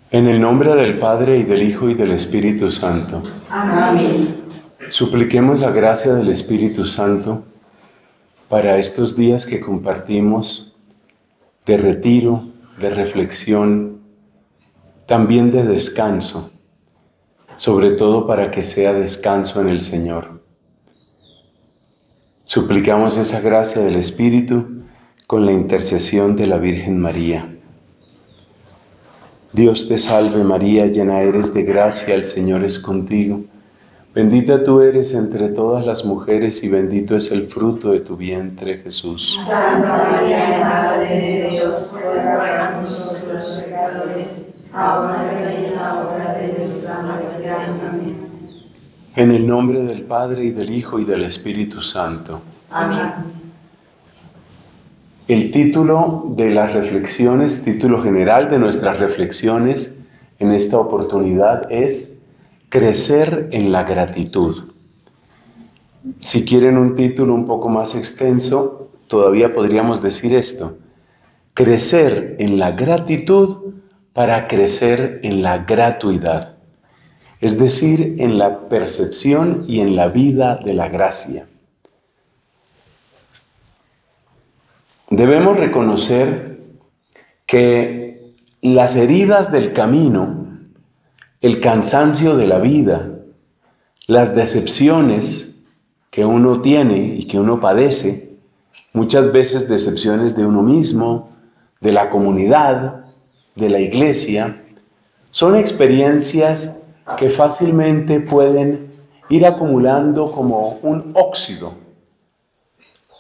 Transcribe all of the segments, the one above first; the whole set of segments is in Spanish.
En el nombre del Padre, y del Hijo, y del Espíritu Santo. Amén. Supliquemos la gracia del Espíritu Santo para estos días que compartimos de retiro, de reflexión, también de descanso, sobre todo para que sea descanso en el Señor. Suplicamos esa gracia del Espíritu con la intercesión de la Virgen María. Dios te salve María, llena eres de gracia, el Señor es contigo. Bendita tú eres entre todas las mujeres y bendito es el fruto de tu vientre, Jesús. Santa María, Madre de Dios, ruega por nosotros los pecadores, ahora y en la hora de nuestra muerte. Amén. En el nombre del Padre, y del Hijo, y del Espíritu Santo. Amén. El título de las reflexiones, título general de nuestras reflexiones en esta oportunidad es Crecer en la gratitud. Si quieren un título un poco más extenso, todavía podríamos decir esto: crecer en la gratitud para crecer en la gratuidad, es decir, en la percepción y en la vida de la gracia. Debemos reconocer que las heridas del camino, el cansancio de la vida, las decepciones que uno tiene y que uno padece, muchas veces decepciones de uno mismo, de la comunidad, de la iglesia, son experiencias que fácilmente pueden ir acumulando como un óxido,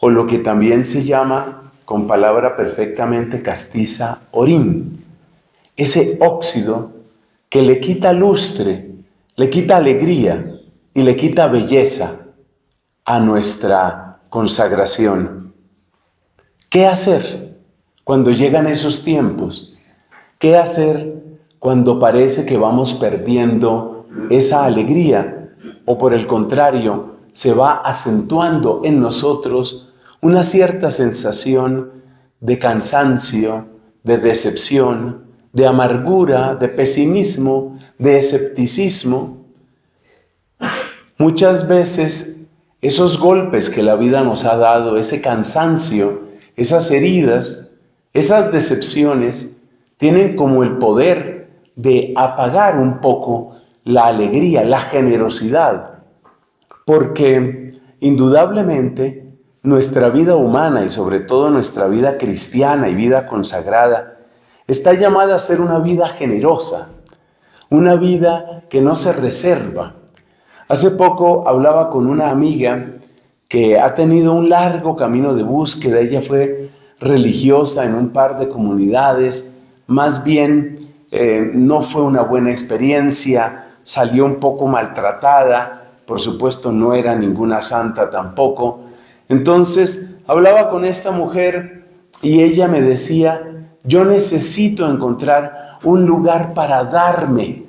o lo que también se llama, con palabra perfectamente castiza, orín. Ese óxido que le quita lustre, le quita alegría y le quita belleza a nuestra consagración. ¿Qué hacer cuando llegan esos tiempos? ¿Qué hacer cuando parece que vamos perdiendo esa alegría o por el contrario se va acentuando en nosotros una cierta sensación de cansancio, de decepción, de amargura, de pesimismo, de escepticismo? Muchas veces esos golpes que la vida nos ha dado, ese cansancio, esas heridas, esas decepciones, tienen como el poder de apagar un poco la alegría, la generosidad, porque indudablemente nuestra vida humana y sobre todo nuestra vida cristiana y vida consagrada está llamada a ser una vida generosa, una vida que no se reserva. Hace poco hablaba con una amiga que ha tenido un largo camino de búsqueda. Ella fue religiosa en un par de comunidades, más bien no fue una buena experiencia, salió un poco maltratada, por supuesto no era ninguna santa tampoco. Entonces hablaba con esta mujer y ella me decía: yo necesito encontrar un lugar para darme,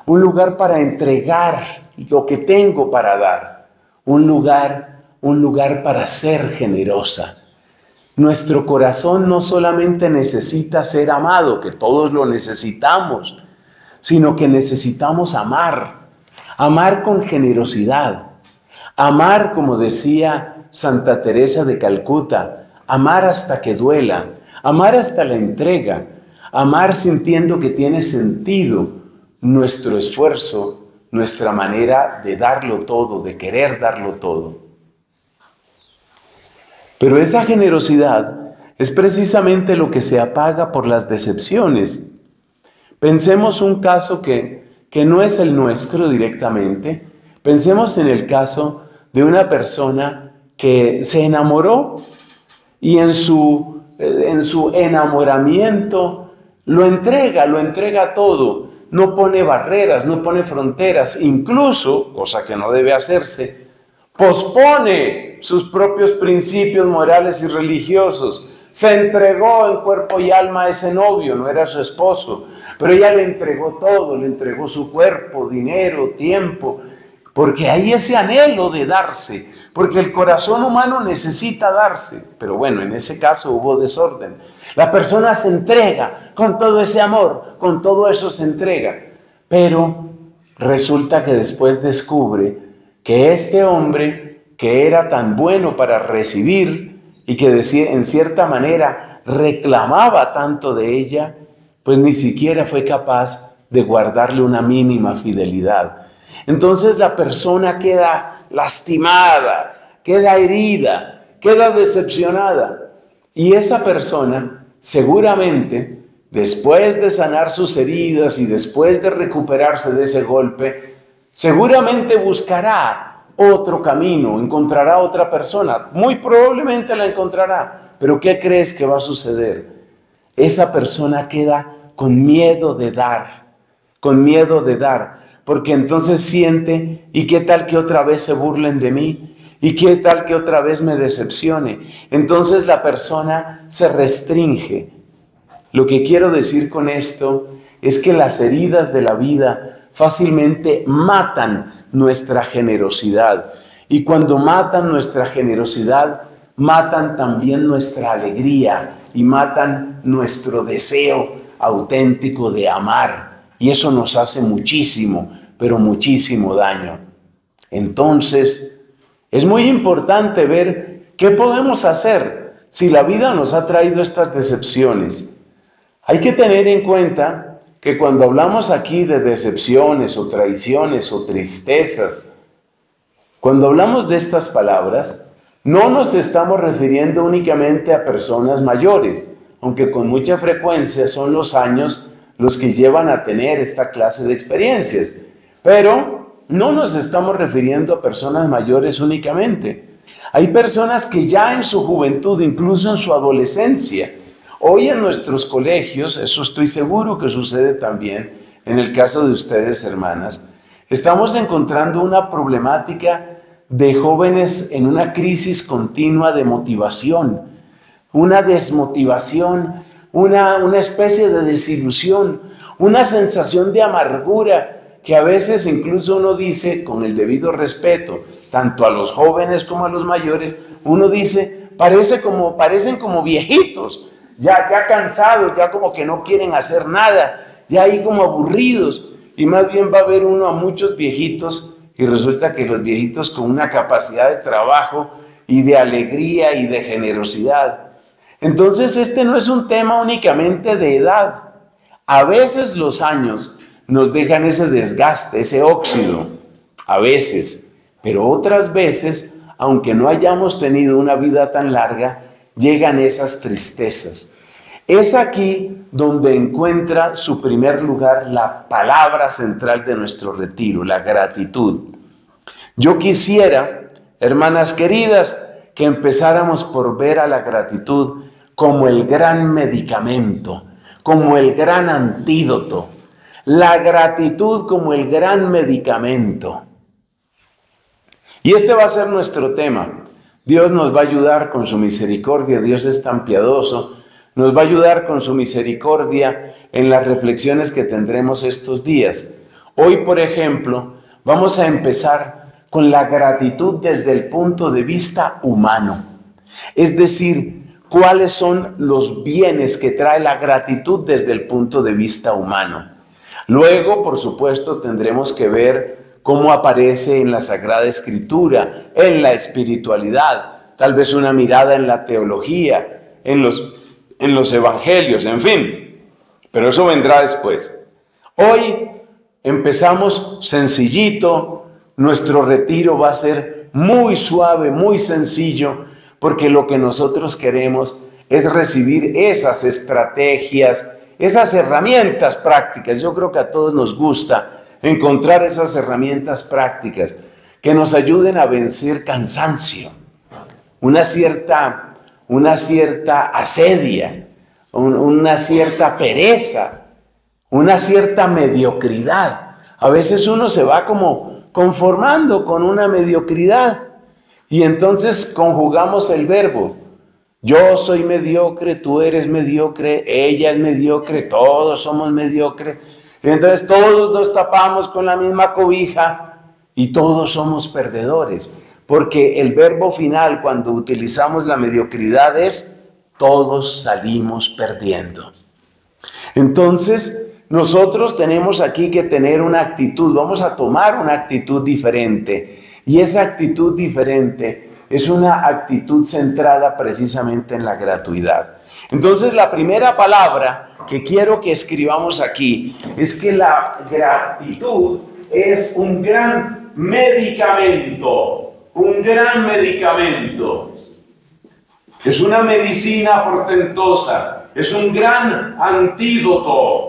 un lugar para entregar lo que tengo para dar, un lugar para ser generosa. Nuestro corazón no solamente necesita ser amado, que todos lo necesitamos, sino que necesitamos amar con generosidad, amar, como decía Santa Teresa de Calcuta, amar hasta que duela, amar hasta la entrega, amar sintiendo que tiene sentido nuestro esfuerzo, nuestra manera de darlo todo, de querer darlo todo. Pero esa generosidad es precisamente lo que se apaga por las decepciones. Pensemos un caso que no es el nuestro directamente. Pensemos en el caso de una persona que se enamoró y en su enamoramiento lo entrega todo. No pone barreras, no pone fronteras, incluso, cosa que no debe hacerse, pospone sus propios principios morales y religiosos. Se entregó en cuerpo y alma a ese novio, no era su esposo, pero ella le entregó todo, le entregó su cuerpo, dinero, tiempo, porque hay ese anhelo de darse, porque el corazón humano necesita darse. Pero bueno, en ese caso hubo desorden. La persona se entrega con todo ese amor, con todo eso se entrega. Pero resulta que después descubre que este hombre que era tan bueno para recibir y que en cierta manera reclamaba tanto de ella, pues ni siquiera fue capaz de guardarle una mínima fidelidad. Entonces la persona queda lastimada, queda herida, queda decepcionada. Y esa persona seguramente, después de sanar sus heridas y después de recuperarse de ese golpe, seguramente buscará otro camino, encontrará otra persona. Muy probablemente la encontrará. Pero ¿qué crees que va a suceder? Esa persona queda con miedo de dar, porque entonces siente, ¿y qué tal que otra vez se burlen de mí? ¿Y qué tal que otra vez me decepcione? Entonces la persona se restringe. Lo que quiero decir con esto es que las heridas de la vida fácilmente matan nuestra generosidad. Y cuando matan nuestra generosidad, matan también nuestra alegría y matan nuestro deseo auténtico de amar. Y eso nos hace muchísimo, pero muchísimo daño. Entonces, es muy importante ver qué podemos hacer si la vida nos ha traído estas decepciones. Hay que tener en cuenta que cuando hablamos aquí de decepciones o traiciones o tristezas, cuando hablamos de estas palabras, no nos estamos refiriendo únicamente a personas mayores, aunque con mucha frecuencia son los años los que llevan a tener esta clase de experiencias. Pero no nos estamos refiriendo a personas mayores únicamente. Hay personas que ya en su juventud, incluso en su adolescencia, hoy en nuestros colegios, eso estoy seguro que sucede también en el caso de ustedes, hermanas, estamos encontrando una problemática de jóvenes en una crisis continua de motivación, una desmotivación, una especie de desilusión, una sensación de amargura que a veces incluso uno dice, con el debido respeto, tanto a los jóvenes como a los mayores, uno dice, parecen como viejitos, ya cansados, ya como que no quieren hacer nada, ya ahí como aburridos, y más bien va a ver uno a muchos viejitos, y resulta que los viejitos con una capacidad de trabajo y de alegría y de generosidad. Entonces este no es un tema únicamente de edad. A veces los años nos dejan ese desgaste, ese óxido, a veces, pero otras veces, aunque no hayamos tenido una vida tan larga, llegan esas tristezas. Es aquí donde encuentra su primer lugar la palabra central de nuestro retiro, la gratitud. Yo quisiera, hermanas queridas, que empezáramos por ver a la gratitud como el gran medicamento, como el gran antídoto. La gratitud como el gran medicamento. Y este va a ser nuestro tema. Dios nos va a ayudar con su misericordia, Dios es tan piadoso, nos va a ayudar con su misericordia en las reflexiones que tendremos estos días. Hoy, por ejemplo, vamos a empezar con la gratitud desde el punto de vista humano. Es decir, cuáles son los bienes que trae la gratitud desde el punto de vista humano. Luego, por supuesto, tendremos que ver cómo aparece en la Sagrada Escritura, en la espiritualidad, tal vez una mirada en la teología, en los evangelios, en fin. Pero eso vendrá después. Hoy empezamos sencillito, nuestro retiro va a ser muy suave, muy sencillo, porque lo que nosotros queremos es recibir esas estrategias, esas herramientas prácticas. Yo creo que a todos nos gusta encontrar esas herramientas prácticas que nos ayuden a vencer cansancio, una cierta asedia, una cierta pereza, una cierta mediocridad. A veces uno se va como conformando con una mediocridad y entonces conjugamos el verbo. Yo soy mediocre, tú eres mediocre, ella es mediocre, todos somos mediocres. Y entonces todos nos tapamos con la misma cobija y todos somos perdedores. Porque el verbo final cuando utilizamos la mediocridad es todos salimos perdiendo. Entonces, nosotros tenemos aquí que tener una actitud, vamos a tomar una actitud diferente. Y esa actitud diferente es una actitud centrada precisamente en la gratuidad. Entonces, la primera palabra que quiero que escribamos aquí es que la gratitud es un gran medicamento, un gran medicamento. Es una medicina portentosa, es un gran antídoto.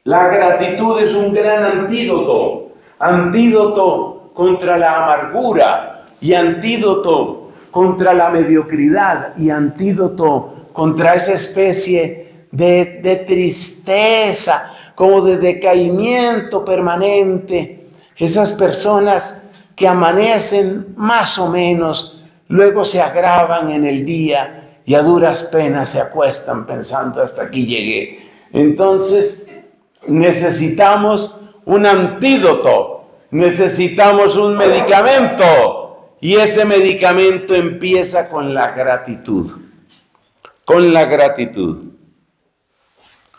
La gratitud es un gran antídoto, antídoto contra la amargura y antídoto contra la mediocridad y antídoto contra esa especie de tristeza, como de decaimiento permanente. Esas personas que amanecen más o menos, luego se agravan en el día y a duras penas se acuestan pensando hasta aquí llegué. Entonces necesitamos un antídoto, necesitamos un medicamento y ese medicamento empieza con la gratitud. Con la gratitud.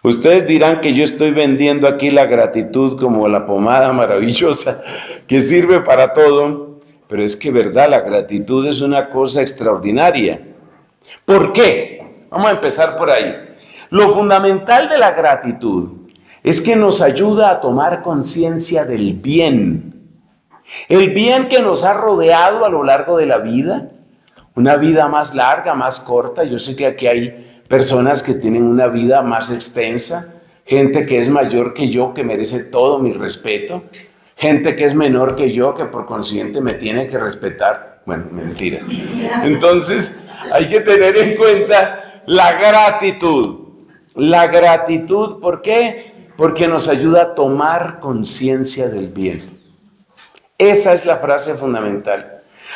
Ustedes dirán que yo estoy vendiendo aquí la gratitud como la pomada maravillosa que sirve para todo, pero es que verdad, la gratitud es una cosa extraordinaria. ¿Por qué? Vamos a empezar por ahí. Lo fundamental de la gratitud es que nos ayuda a tomar conciencia del bien. El bien que nos ha rodeado a lo largo de la vida, una vida más larga, más corta. Yo sé que aquí hay personas que tienen una vida más extensa, gente que es mayor que yo, que merece todo mi respeto, gente que es menor que yo, que por consiguiente me tiene que respetar. Bueno, mentiras. Entonces, hay que tener en cuenta la gratitud. La gratitud, ¿por qué? Porque nos ayuda a tomar conciencia del bien. Esa es la frase fundamental.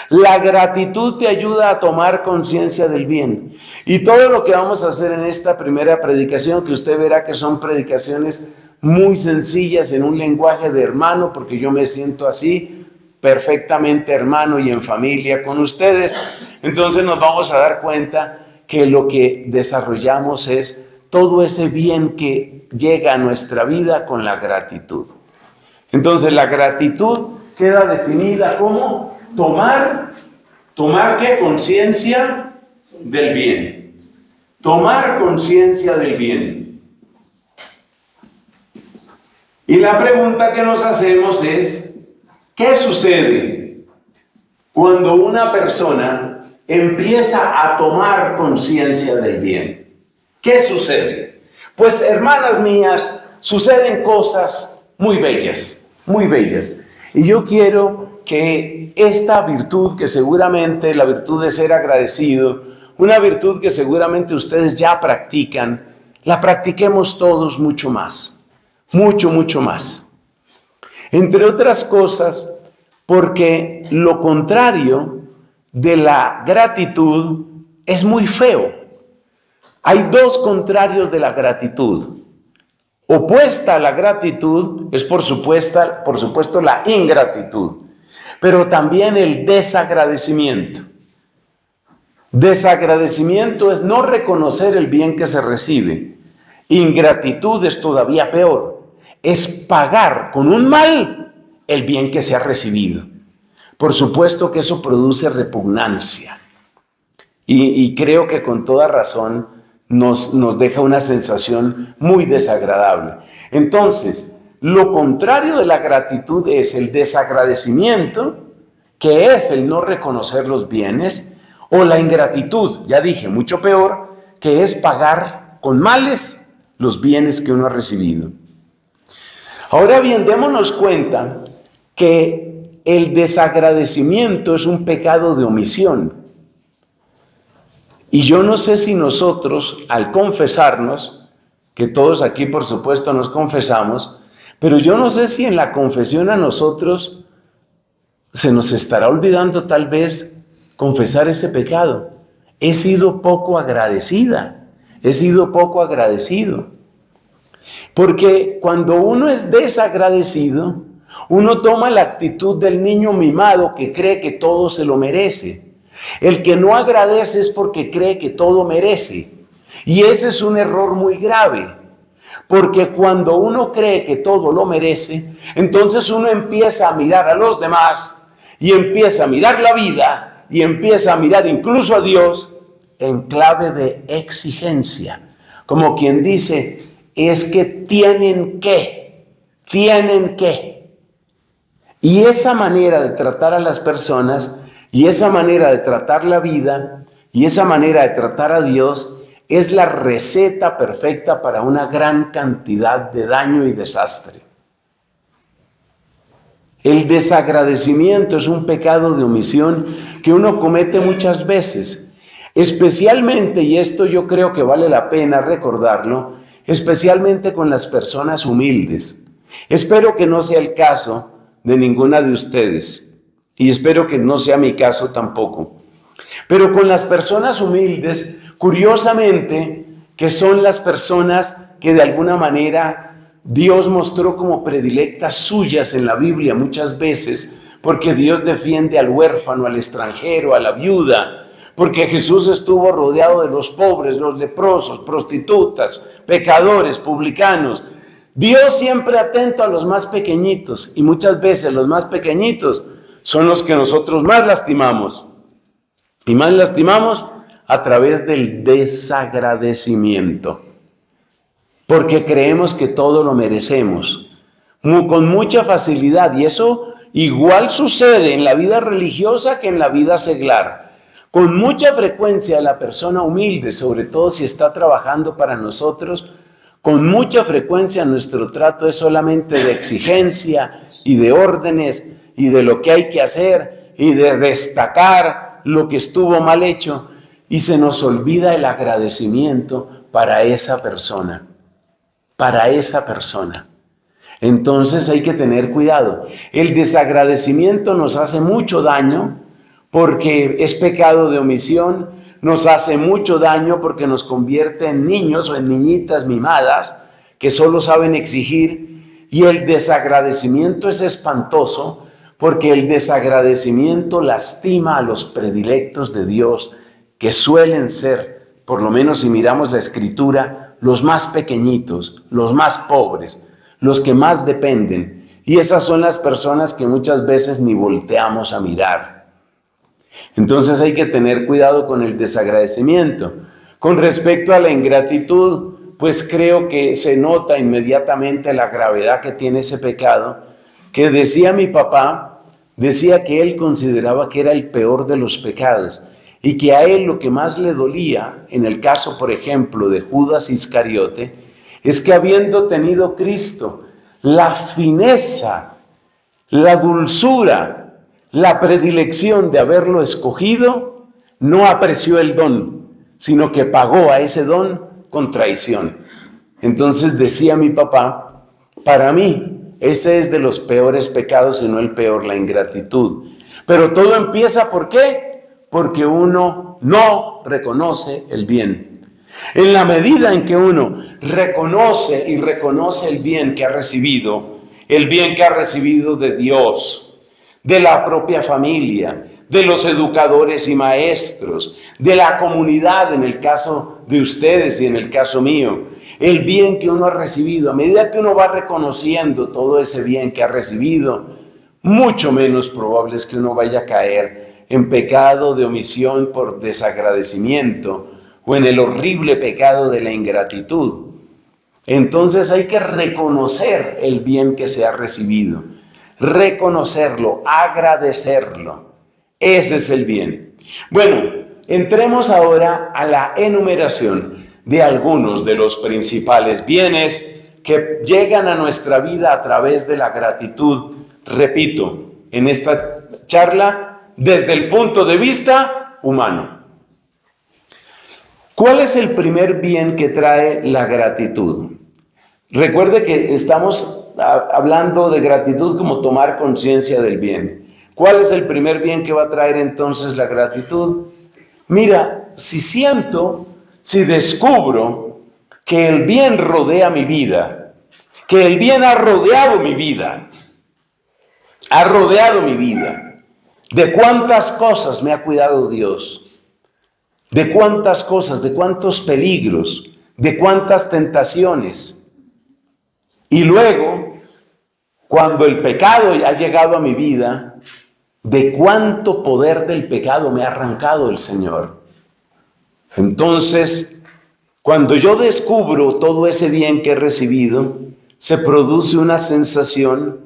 La gratitud te ayuda a tomar conciencia del bien. Y todo lo que vamos a hacer en esta primera predicación, que usted verá que son predicaciones muy sencillas en un lenguaje de hermano, porque yo me siento así, perfectamente hermano y en familia con ustedes. Entonces nos vamos a dar cuenta que lo que desarrollamos es todo ese bien que llega a nuestra vida con la gratitud. Entonces la gratitud queda definida como tomar ¿qué? Conciencia del bien. Tomar conciencia del bien. Y la pregunta que nos hacemos es, ¿qué sucede cuando una persona empieza a tomar conciencia del bien? ¿Qué sucede? Pues, hermanas mías, suceden cosas muy bellas, muy bellas. Y yo quiero que esta virtud, que seguramente la virtud de ser agradecido, una virtud que seguramente ustedes ya practican, la practiquemos todos mucho más, mucho, mucho más. Entre otras cosas, porque lo contrario de la gratitud es muy feo. Hay dos contrarios de la gratitud. Opuesta a la gratitud es por supuesto la ingratitud, pero también el desagradecimiento. Desagradecimiento es no reconocer el bien que se recibe. Ingratitud es todavía peor, es pagar con un mal el bien que se ha recibido. Por supuesto que eso produce repugnancia y creo que con toda razón nos deja una sensación muy desagradable. Entonces, lo contrario de la gratitud es el desagradecimiento, que es el no reconocer los bienes, o la ingratitud, ya dije, mucho peor, que es pagar con males los bienes que uno ha recibido. Ahora bien, démonos cuenta que el desagradecimiento es un pecado de omisión. Y yo no sé si nosotros, al confesarnos, que todos aquí por supuesto nos confesamos, pero yo no sé si en la confesión a nosotros se nos estará olvidando tal vez confesar ese pecado. He sido poco agradecida, he sido poco agradecido. Porque cuando uno es desagradecido, uno toma la actitud del niño mimado que cree que todo se lo merece. El que no agradece es porque cree que todo merece. Y ese es un error muy grave. Porque cuando uno cree que todo lo merece, entonces uno empieza a mirar a los demás y empieza a mirar la vida y empieza a mirar incluso a Dios en clave de exigencia. Como quien dice, es que tienen que. Y esa manera de tratar a las personas y esa manera de tratar la vida y esa manera de tratar a Dios es la receta perfecta para una gran cantidad de daño y desastre. El desagradecimiento es un pecado de omisión que uno comete muchas veces, especialmente, y esto yo creo que vale la pena recordarlo, especialmente con las personas humildes. Espero que no sea el caso de ninguna de ustedes, y espero que no sea mi caso tampoco. Pero con las personas humildes, curiosamente, que son las personas que de alguna manera Dios mostró como predilectas suyas en la Biblia muchas veces, porque Dios defiende al huérfano, al extranjero, a la viuda, porque Jesús estuvo rodeado de los pobres, los leprosos, prostitutas, pecadores, publicanos. Dios siempre atento a los más pequeñitos, y muchas veces los más pequeñitos son los que nosotros más lastimamos. Y más lastimamos a través del desagradecimiento. Porque creemos que todo lo merecemos. Con mucha facilidad. Y eso igual sucede en la vida religiosa que en la vida seglar. Con mucha frecuencia la persona humilde, sobre todo si está trabajando para nosotros, con mucha frecuencia nuestro trato es solamente de exigencia y de órdenes y de lo que hay que hacer y de destacar lo que estuvo mal hecho, y se nos olvida el agradecimiento para esa persona. Entonces hay que tener cuidado. El desagradecimiento nos hace mucho daño porque es pecado de omisión, nos hace mucho daño porque nos convierte en niños o en niñitas mimadas que solo saben exigir, y el desagradecimiento es espantoso porque el desagradecimiento lastima a los predilectos de Dios, que suelen ser, por lo menos si miramos la Escritura, los más pequeñitos, los más pobres, los que más dependen. Y esas son las personas que muchas veces ni volteamos a mirar. Entonces hay que tener cuidado con el desagradecimiento. Con respecto a la ingratitud, pues creo que se nota inmediatamente la gravedad que tiene ese pecado, que decía mi papá, decía que él consideraba que era el peor de los pecados y que a él lo que más le dolía, en el caso, por ejemplo, de Judas Iscariote, es que habiendo tenido Cristo la fineza, la dulzura, la predilección de haberlo escogido, no apreció el don, sino que pagó a ese don con traición. Entonces decía mi papá, para mí, ese es de los peores pecados, y no el peor, la ingratitud. Pero todo empieza, ¿por qué? Porque uno no reconoce el bien. En la medida en que uno reconoce el bien que ha recibido, el bien que ha recibido de Dios, de la propia familia, de los educadores y maestros, de la comunidad en el caso de ustedes y en el caso mío, el bien que uno ha recibido, a medida que uno va reconociendo todo ese bien que ha recibido, mucho menos probable es que uno vaya a caer en pecado de omisión por desagradecimiento o en el horrible pecado de la ingratitud. Entonces hay que reconocer el bien que se ha recibido, reconocerlo, agradecerlo. Ese es el bien. Bueno, entremos ahora a la enumeración de algunos de los principales bienes que llegan a nuestra vida a través de la gratitud. Repito, en esta charla, desde el punto de vista humano. ¿Cuál es el primer bien que trae la gratitud? Recuerde que estamos hablando de gratitud como tomar conciencia del bien. ¿Cuál es el primer bien que va a traer entonces la gratitud? Mira, si descubro que el bien rodea mi vida, que el bien ha rodeado mi vida, ¿De cuántas cosas me ha cuidado Dios? ¿De cuántas cosas? ¿De cuántos peligros? ¿De cuántas tentaciones? Y luego, cuando el pecado ha llegado a mi vida, ¿de cuánto poder del pecado me ha arrancado el Señor? Entonces, cuando yo descubro todo ese bien que he recibido, se produce una sensación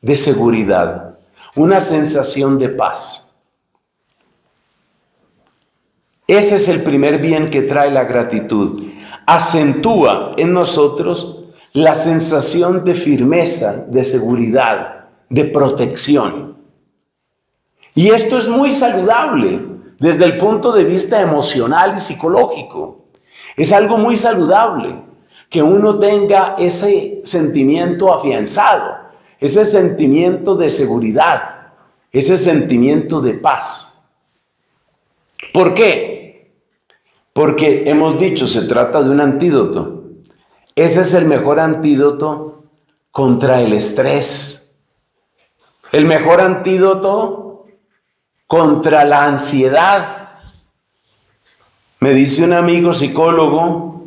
de seguridad, una sensación de paz. Ese es el primer bien que trae la gratitud. Acentúa en nosotros la sensación de firmeza, de seguridad, de protección. Y esto es muy saludable desde el punto de vista emocional y psicológico. Es algo muy saludable que uno tenga ese sentimiento afianzado, ese sentimiento de seguridad, ese sentimiento de paz. ¿Por qué? Porque hemos dicho, se trata de un antídoto. Ese es el mejor antídoto contra el estrés. El mejor antídoto contra la ansiedad. Me dice un amigo psicólogo,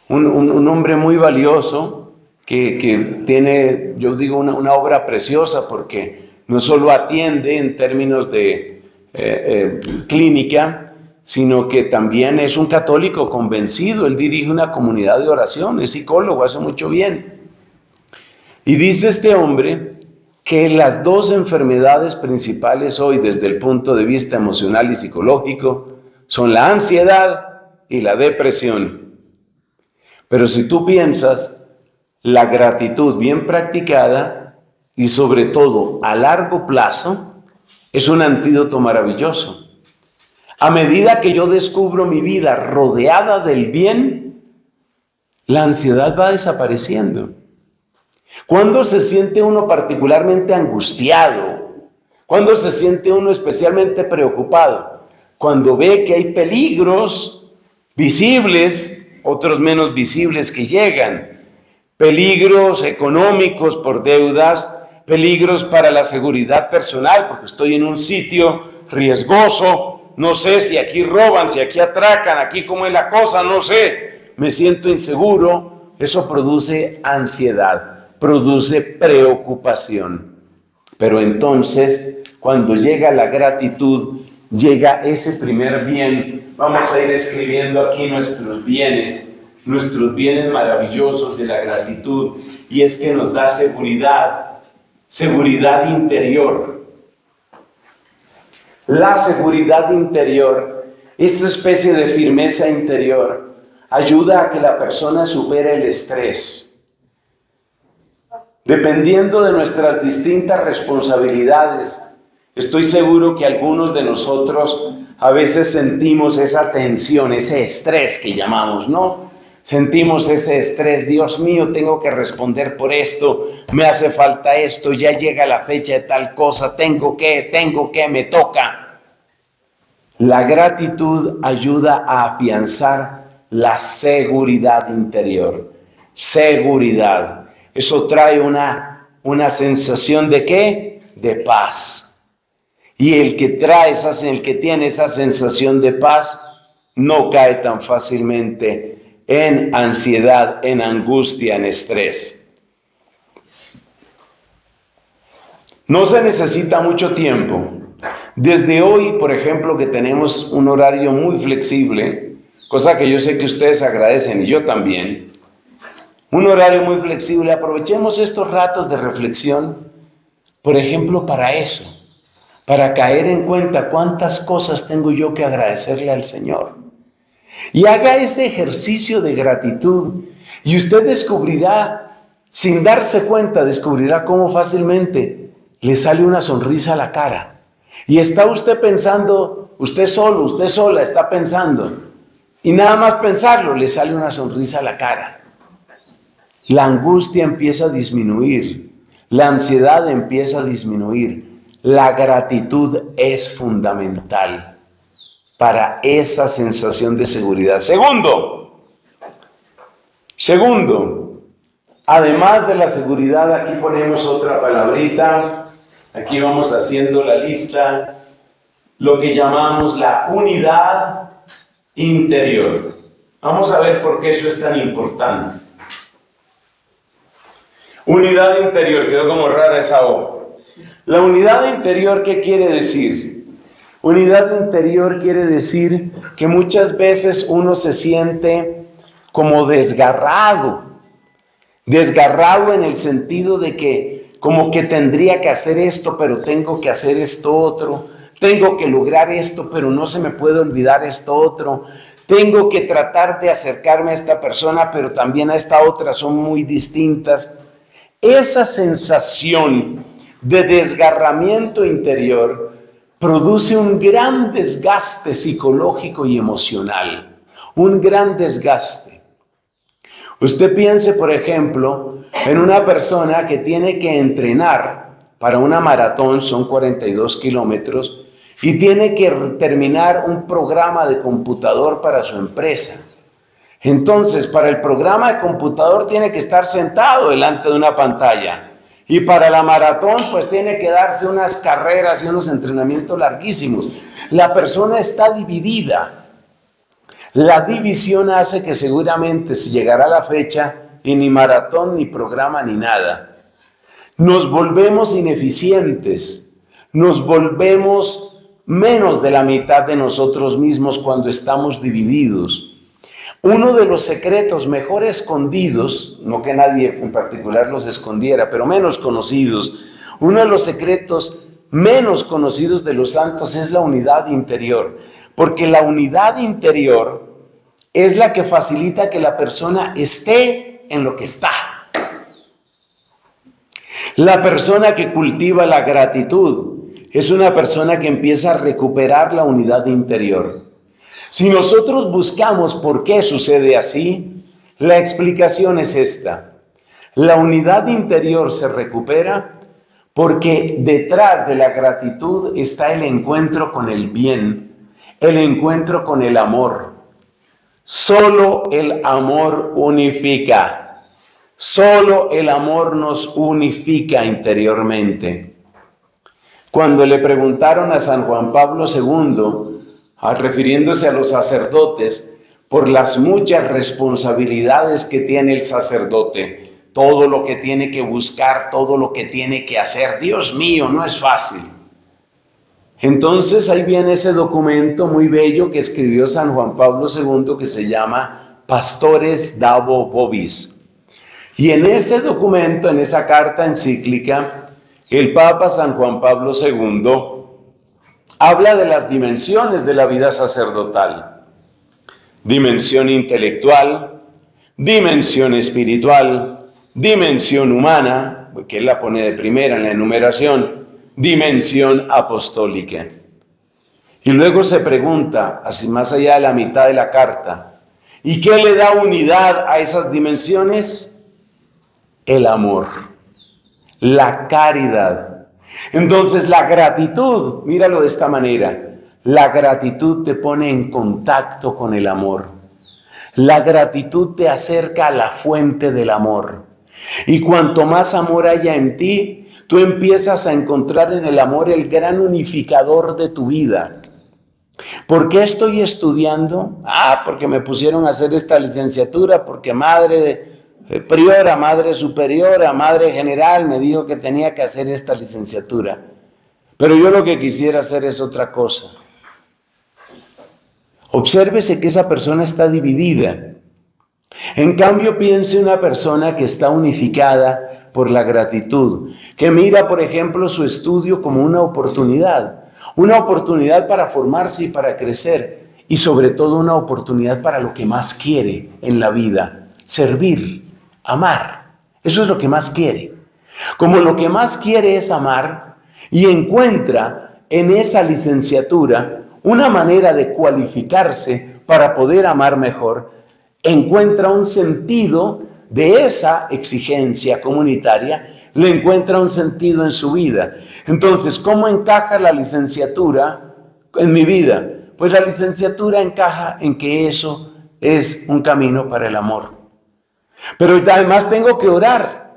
un hombre muy valioso, que tiene, yo digo, una obra preciosa porque no solo atiende en términos de clínica, sino que también es un católico convencido. Él dirige una comunidad de oración, es psicólogo, hace mucho bien. Y dice este hombre que las dos enfermedades principales hoy desde el punto de vista emocional y psicológico son la ansiedad y la depresión. Pero si tú piensas, la gratitud bien practicada y sobre todo a largo plazo es un antídoto maravilloso. A medida que yo descubro mi vida rodeada del bien, la ansiedad va desapareciendo. ¿Cuándo se siente uno particularmente angustiado? ¿Cuándo se siente uno especialmente preocupado? Cuando ve que hay peligros visibles, otros menos visibles que llegan. Peligros económicos por deudas, peligros para la seguridad personal, porque estoy en un sitio riesgoso. No sé si aquí roban, si aquí atracan, aquí cómo es la cosa, no sé. Me siento inseguro. Eso produce ansiedad, produce preocupación. Pero entonces, cuando llega la gratitud, llega ese primer bien. Vamos a ir escribiendo aquí nuestros bienes maravillosos de la gratitud. Y es que nos da seguridad, seguridad interior. La seguridad interior, esta especie de firmeza interior, ayuda a que la persona supere el estrés. Dependiendo de nuestras distintas responsabilidades, estoy seguro que algunos de nosotros a veces sentimos esa tensión, ese estrés que llamamos, ¿no? Sentimos ese estrés, Dios mío, tengo que responder por esto, me hace falta esto, ya llega la fecha de tal cosa, tengo que, me toca. La gratitud ayuda a afianzar la seguridad interior. Seguridad. Eso trae una sensación ¿de qué? De paz. Y el que tiene esa sensación de paz no cae tan fácilmente en ansiedad, en angustia, en estrés. No se necesita mucho tiempo. Desde hoy, por ejemplo, que tenemos un horario muy flexible, cosa que yo sé que ustedes agradecen y yo también, un horario muy flexible, aprovechemos estos ratos de reflexión, por ejemplo, para eso, para caer en cuenta cuántas cosas tengo yo que agradecerle al Señor. Y haga ese ejercicio de gratitud y usted descubrirá, sin darse cuenta, descubrirá cómo fácilmente le sale una sonrisa a la cara. Y está usted pensando, usted solo, usted sola está pensando, y nada más pensarlo le sale una sonrisa a la cara. La angustia empieza a disminuir, la ansiedad empieza a disminuir. La gratitud es fundamental para esa sensación de seguridad. Segundo, además de la seguridad, aquí ponemos otra palabrita, Aquí vamos haciendo la lista, lo que llamamos la unidad interior. Vamos a ver por qué eso es tan importante. Unidad interior, quedó como rara esa hoja. La unidad interior, ¿qué quiere decir? Unidad interior quiere decir que muchas veces uno se siente como desgarrado en el sentido de que como que tendría que hacer esto, pero tengo que hacer esto otro, tengo que lograr esto, pero no se me puede olvidar esto otro, tengo que tratar de acercarme a esta persona, pero también a esta otra, son muy distintas. Esa sensación de desgarramiento interior produce un gran desgaste psicológico y emocional, un gran desgaste. Usted piense, por ejemplo, en una persona que tiene que entrenar para una maratón, son 42 kilómetros, y tiene que terminar un programa de computador para su empresa. Entonces, para el programa de computador tiene que estar sentado delante de una pantalla. Y para la maratón, pues tiene que darse unas carreras y unos entrenamientos larguísimos. La persona está dividida. La división hace que seguramente si llegará la fecha, y ni maratón, ni programa, ni nada. Nos volvemos ineficientes. Nos volvemos menos de la mitad de nosotros mismos cuando estamos divididos. Uno de los secretos mejor escondidos, no que nadie en particular los escondiera, pero menos conocidos, uno de los secretos menos conocidos de los santos es la unidad interior, porque la unidad interior es la que facilita que la persona esté en lo que está. La persona que cultiva la gratitud es una persona que empieza a recuperar la unidad interior. Si nosotros buscamos por qué sucede así, la explicación es esta. La unidad interior se recupera porque detrás de la gratitud está el encuentro con el bien, el encuentro con el amor. Solo el amor unifica. Solo el amor nos unifica interiormente. Cuando le preguntaron a San Juan Pablo II, refiriéndose a los sacerdotes, por las muchas responsabilidades que tiene el sacerdote, todo lo que tiene que buscar, todo lo que tiene que hacer, Dios mío, no es fácil. Entonces ahí viene ese documento muy bello que escribió San Juan Pablo II que se llama Pastores Dabo Vobis. Y en ese documento, en esa carta encíclica, el Papa San Juan Pablo II habla de las dimensiones de la vida sacerdotal. Dimensión intelectual, dimensión espiritual, dimensión humana, que él la pone de primera en la enumeración, dimensión apostólica. Y luego se pregunta, así más allá de la mitad de la carta, ¿y qué le da unidad a esas dimensiones? El amor, la caridad. Entonces la gratitud, míralo de esta manera, la gratitud te pone en contacto con el amor. La gratitud te acerca a la fuente del amor. Y cuanto más amor haya en ti, tú empiezas a encontrar en el amor el gran unificador de tu vida. ¿Por qué estoy estudiando? Porque me pusieron a hacer esta licenciatura, porque madre priora, madre superiora, madre general me dijo que tenía que hacer esta licenciatura. Pero yo lo que quisiera hacer es otra cosa. Obsérvese que esa persona está dividida. En cambio, piense una persona que está unificada por la gratitud, que mira, por ejemplo, su estudio como una oportunidad para formarse y para crecer, y sobre todo una oportunidad para lo que más quiere en la vida, servir, amar. Eso es lo que más quiere. Como lo que más quiere es amar, y encuentra en esa licenciatura una manera de cualificarse para poder amar mejor, encuentra un sentido de esa exigencia comunitaria, le encuentra un sentido en su vida. Entonces, ¿cómo encaja la licenciatura en mi vida? Pues la licenciatura encaja en que eso es un camino para el amor. Pero además tengo que orar.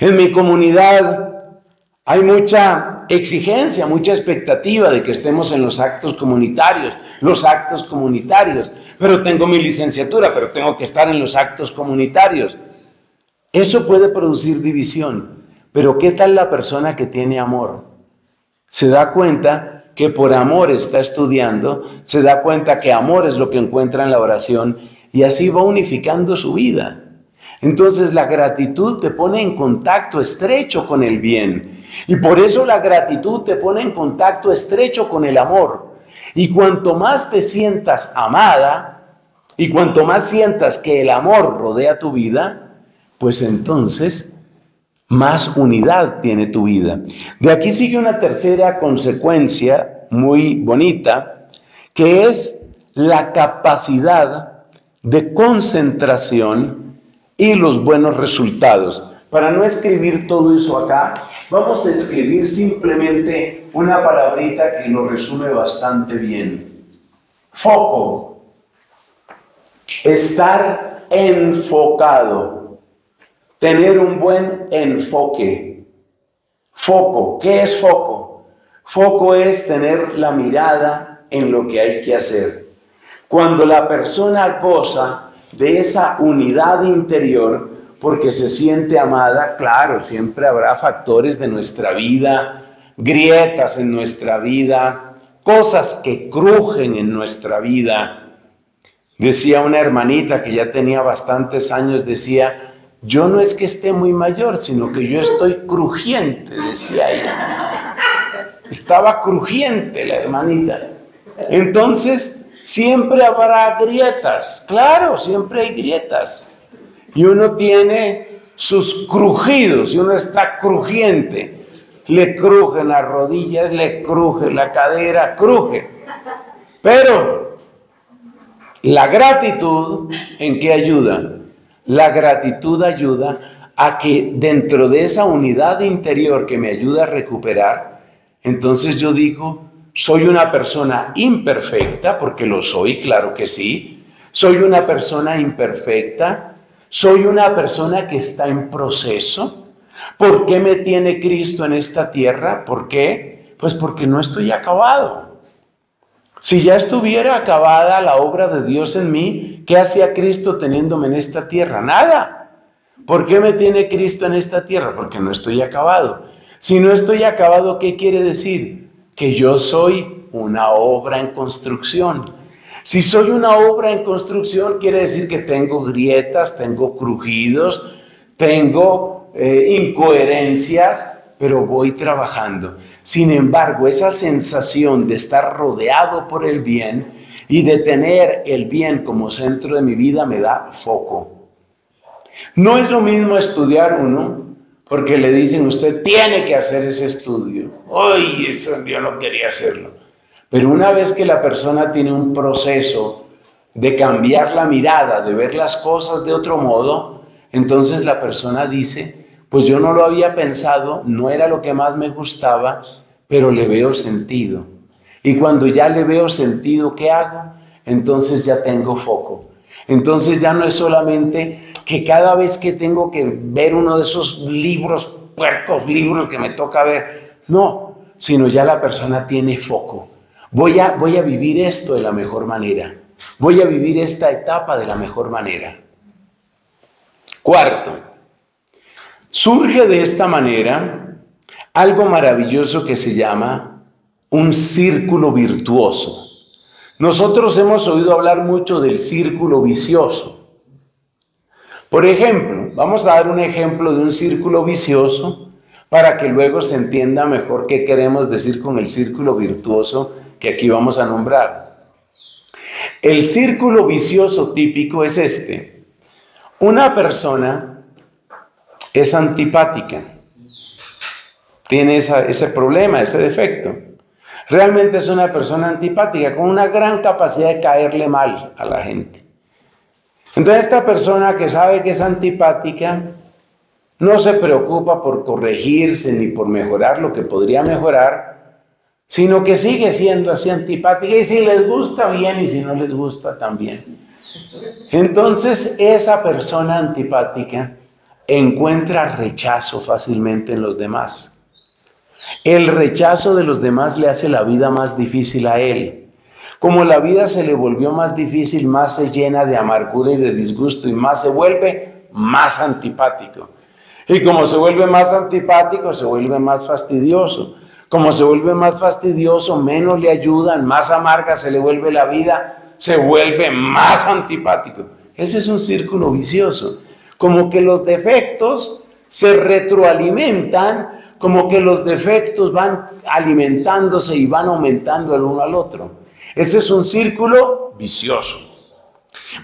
En mi comunidad Hay mucha exigencia, mucha expectativa de que estemos en los actos comunitarios, pero tengo mi licenciatura, pero tengo que estar en los actos comunitarios. Eso puede producir división, pero ¿qué tal la persona que tiene amor? Se da cuenta que por amor está estudiando, se da cuenta que amor es lo que encuentra en la oración y así va unificando su vida. Entonces la gratitud te pone en contacto estrecho con el bien y por eso la gratitud te pone en contacto estrecho con el amor. Y cuanto más te sientas amada y cuanto más sientas que el amor rodea tu vida, pues entonces más unidad tiene tu vida. De aquí sigue una tercera consecuencia muy bonita, que es la capacidad de concentración y los buenos resultados. Para no escribir todo eso acá, vamos a escribir simplemente una palabrita que lo resume bastante bien. Foco. Estar enfocado. Tener un buen enfoque. Foco. ¿Qué es foco? Foco es tener la mirada en lo que hay que hacer. Cuando la persona goza de esa unidad interior, porque se siente amada, claro, siempre habrá factores de nuestra vida, grietas en nuestra vida, cosas que crujen en nuestra vida. Decía una hermanita que ya tenía bastantes años, decía, yo no es que esté muy mayor, sino que yo estoy crujiente, decía ella. Estaba crujiente la hermanita. Entonces, siempre habrá grietas, claro, siempre hay grietas. Y uno tiene sus crujidos, y uno está crujiente. Le crujen las rodillas, le cruje la cadera, cruje. Pero la gratitud, ¿en qué ayuda? La gratitud ayuda a que dentro de esa unidad interior que me ayuda a recuperar, entonces yo digo, soy una persona imperfecta, porque lo soy, claro que sí. Soy una persona imperfecta. Soy una persona que está en proceso. ¿Por qué me tiene Cristo en esta tierra? ¿Por qué? Pues porque no estoy acabado. Si ya estuviera acabada la obra de Dios en mí, ¿qué hacía Cristo teniéndome en esta tierra? Nada. ¿Por qué me tiene Cristo en esta tierra? Porque no estoy acabado. Si no estoy acabado, ¿qué quiere decir? Que yo soy una obra en construcción. Si soy una obra en construcción, quiere decir que tengo grietas, tengo crujidos, tengo incoherencias, pero voy trabajando. Sin embargo, esa sensación de estar rodeado por el bien y de tener el bien como centro de mi vida me da foco. No es lo mismo estudiar uno, porque le dicen, usted tiene que hacer ese estudio. ¡Ay, eso yo no quería hacerlo! Pero una vez que la persona tiene un proceso de cambiar la mirada, de ver las cosas de otro modo, entonces la persona dice, pues yo no lo había pensado, no era lo que más me gustaba, pero le veo sentido. Y cuando ya le veo sentido, ¿qué hago? Entonces ya tengo foco. Entonces ya no es solamente que cada vez que tengo que ver uno de esos libros, puercos libros que me toca ver, no, sino ya la persona tiene foco. Voy a vivir esto de la mejor manera. Voy a vivir esta etapa de la mejor manera. Cuarto, surge de esta manera algo maravilloso que se llama un círculo virtuoso. Nosotros hemos oído hablar mucho del círculo vicioso. Por ejemplo, vamos a dar un ejemplo de un círculo vicioso para que luego se entienda mejor qué queremos decir con el círculo virtuoso que aquí vamos a nombrar. El círculo vicioso típico es este. Una persona es antipática, tiene ese problema, ese defecto. Realmente es una persona antipática, con una gran capacidad de caerle mal a la gente. Entonces esta persona que sabe que es antipática, no se preocupa por corregirse ni por mejorar lo que podría mejorar, sino que sigue siendo así antipática, y si les gusta bien y si no les gusta también. Entonces esa persona antipática encuentra rechazo fácilmente en los demás. el rechazo de los demás le hace la vida más difícil a él. Como la vida se le volvió más difícil, más se llena de amargura y de disgusto y más se vuelve más antipático. Y como se vuelve más antipático, se vuelve más fastidioso. Como se vuelve más fastidioso, menos le ayudan, más amarga se le vuelve la vida, se vuelve más antipático. Ese es un círculo vicioso. Como que los defectos se retroalimentan, como que los defectos van alimentándose y van aumentando el uno al otro. Ese es un círculo vicioso.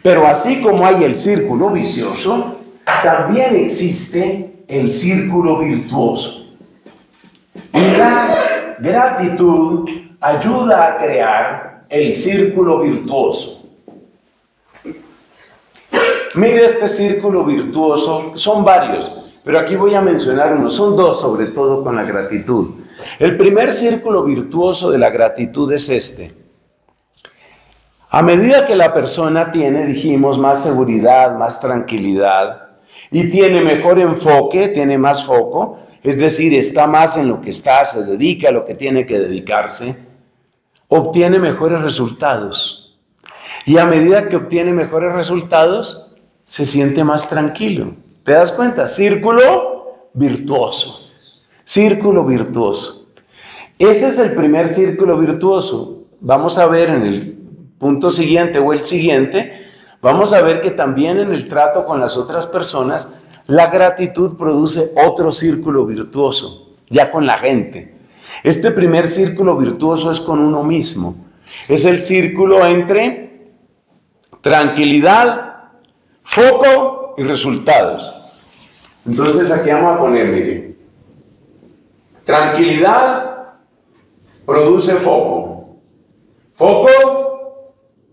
Pero así como hay el círculo vicioso, también existe el círculo virtuoso. Y la gratitud ayuda a crear el círculo virtuoso. Mire este círculo virtuoso, son varios, pero aquí voy a mencionar uno, son dos sobre todo con la gratitud. El primer círculo virtuoso de la gratitud es este. A medida que la persona tiene, dijimos, más seguridad, más tranquilidad y tiene mejor enfoque, tiene más foco, es decir, está más en lo que está, se dedica a lo que tiene que dedicarse, obtiene mejores resultados. Y a medida que obtiene mejores resultados, se siente más tranquilo. ¿Te das cuenta? Círculo virtuoso. Círculo virtuoso. Ese es el primer círculo virtuoso. Vamos a ver en el punto siguiente o el siguiente, vamos a ver que también en el trato con las otras personas, la gratitud produce otro círculo virtuoso, ya con la gente. Este primer círculo virtuoso es con uno mismo. Es el círculo entre tranquilidad, foco y resultados. Entonces aquí vamos a poner, mire, tranquilidad produce foco, foco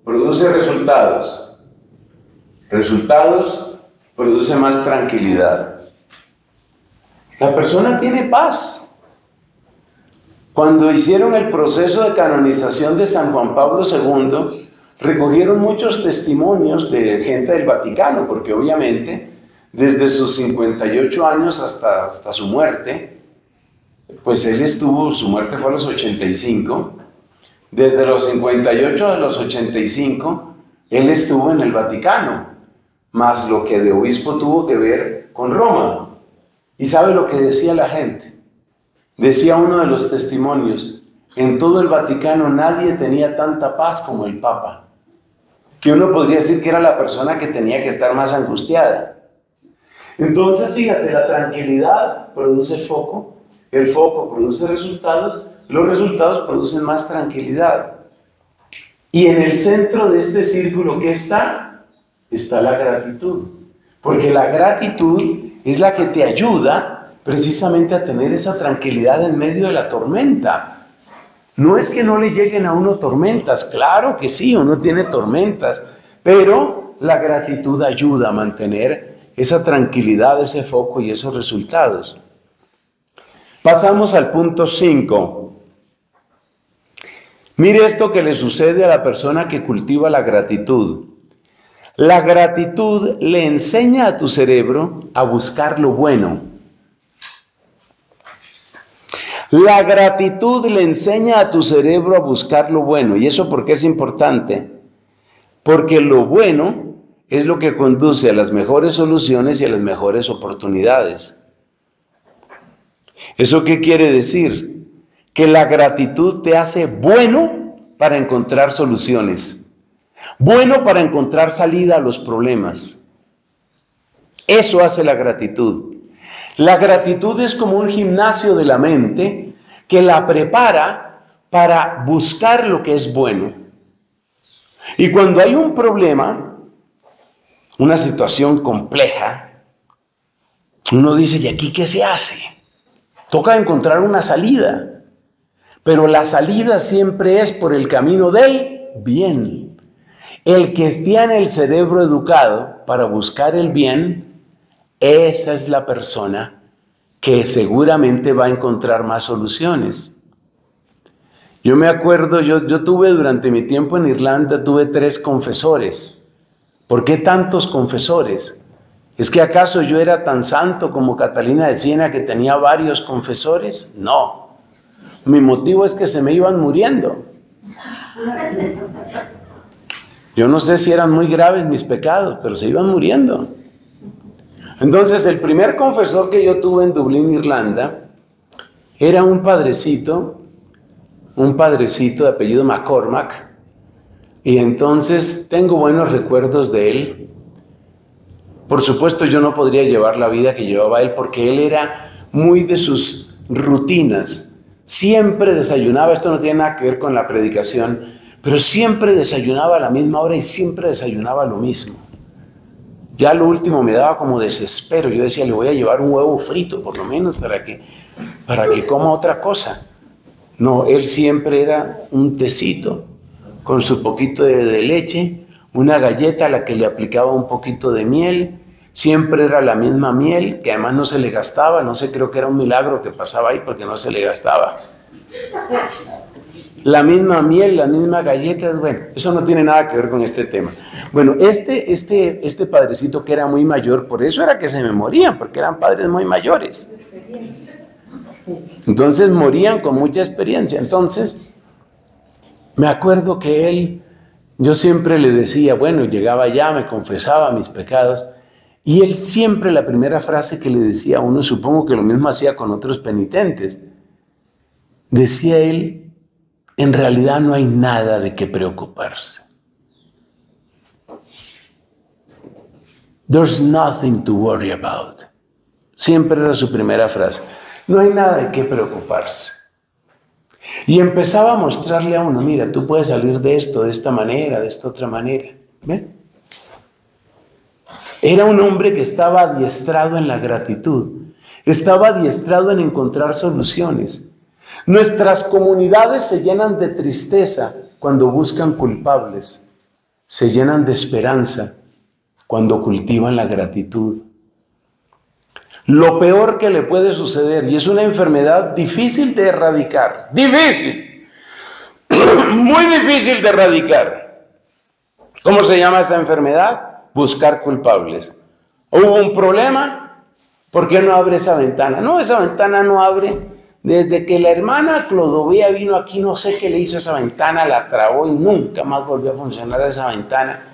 produce resultados, resultados produce más tranquilidad. La persona tiene paz. Cuando hicieron el proceso de canonización de San Juan Pablo II, recogieron muchos testimonios de gente del Vaticano, porque obviamente desde sus 58 años hasta su muerte, pues él estuvo, su muerte fue a los 85, desde los 58 a los 85, él estuvo en el Vaticano, más lo que de obispo tuvo que ver con Roma. ¿Y sabe lo que decía la gente? Decía uno de los testimonios, en todo el Vaticano nadie tenía tanta paz como el Papa. Que uno podría decir que era la persona que tenía que estar más angustiada. Entonces, fíjate, la tranquilidad produce foco, el foco produce resultados, los resultados producen más tranquilidad. Y en el centro de este círculo, ¿qué está? Está la gratitud. Porque la gratitud es la que te ayuda precisamente a tener esa tranquilidad en medio de la tormenta. No es que no le lleguen a uno tormentas, claro que sí, uno tiene tormentas, pero la gratitud ayuda a mantener esa tranquilidad, ese foco y esos resultados. Pasamos al punto 5. Mire esto que le sucede a la persona que cultiva la gratitud. La gratitud le enseña a tu cerebro a buscar lo bueno. La gratitud le enseña a tu cerebro a buscar lo bueno. ¿Y eso por qué es importante? Porque lo bueno es lo que conduce a las mejores soluciones y a las mejores oportunidades. ¿Eso qué quiere decir? Que la gratitud te hace bueno para encontrar soluciones. Bueno para encontrar salida a los problemas. Eso hace la gratitud. La gratitud es como un gimnasio de la mente que la prepara para buscar lo que es bueno. Y cuando hay un problema, una situación compleja, uno dice, ¿y aquí qué se hace? Toca encontrar una salida. Pero la salida siempre es por el camino del bien. El que tiene el cerebro educado para buscar el bien, esa es la persona que seguramente va a encontrar más soluciones. Yo me acuerdo, yo tuve durante mi tiempo en Irlanda, tuve 3 confesores. ¿Por qué tantos confesores? ¿Es que acaso yo era tan santo como Catalina de Siena que tenía varios confesores? No. Mi motivo es que se me iban muriendo. Yo no sé si eran muy graves mis pecados, pero se iban muriendo. Entonces, el primer confesor que yo tuve en Dublín, Irlanda, era un padrecito de apellido McCormack, y entonces tengo buenos recuerdos de él. Por supuesto, yo no podría llevar la vida que llevaba él, porque él era muy de sus rutinas. Siempre desayunaba, esto no tiene nada que ver con la predicación, pero siempre desayunaba a la misma hora y siempre desayunaba lo mismo. Ya lo último me daba como desespero. Yo decía, le voy a llevar un huevo frito, por lo menos, para que coma otra cosa. No, él siempre era un tecito con su poquito de leche, una galleta a la que le aplicaba un poquito de miel. Siempre era la misma miel, que además no se le gastaba. No sé, creo que era un milagro que pasaba ahí porque no se le gastaba. La misma miel, las mismas galletas. Bueno, eso no tiene nada que ver con este tema. Bueno, este padrecito que era muy mayor, por eso era que se me morían, porque eran padres muy mayores. Entonces morían con mucha experiencia. Entonces, me acuerdo que yo siempre le decía, bueno, llegaba allá, me confesaba mis pecados, y él siempre, la primera frase que le decía a uno, supongo que lo mismo hacía con otros penitentes, decía él, en realidad no hay nada de qué preocuparse. There's nothing to worry about. Siempre era su primera frase. No hay nada de qué preocuparse. Y empezaba a mostrarle a uno, mira, tú puedes salir de esto, de esta manera, de esta otra manera. ¿Ven? Era un hombre que estaba adiestrado en la gratitud. Estaba adiestrado en encontrar soluciones. Nuestras comunidades se llenan de tristeza cuando buscan culpables. Se llenan de esperanza cuando cultivan la gratitud. Lo peor que le puede suceder, y es una enfermedad difícil de erradicar, difícil, muy difícil de erradicar. ¿Cómo se llama esa enfermedad? Buscar culpables. ¿Hubo un problema? ¿Por qué no abre esa ventana? No, esa ventana no abre. Desde que la hermana Clodovea vino aquí, no sé qué le hizo a esa ventana, la trabó y nunca más volvió a funcionar esa ventana.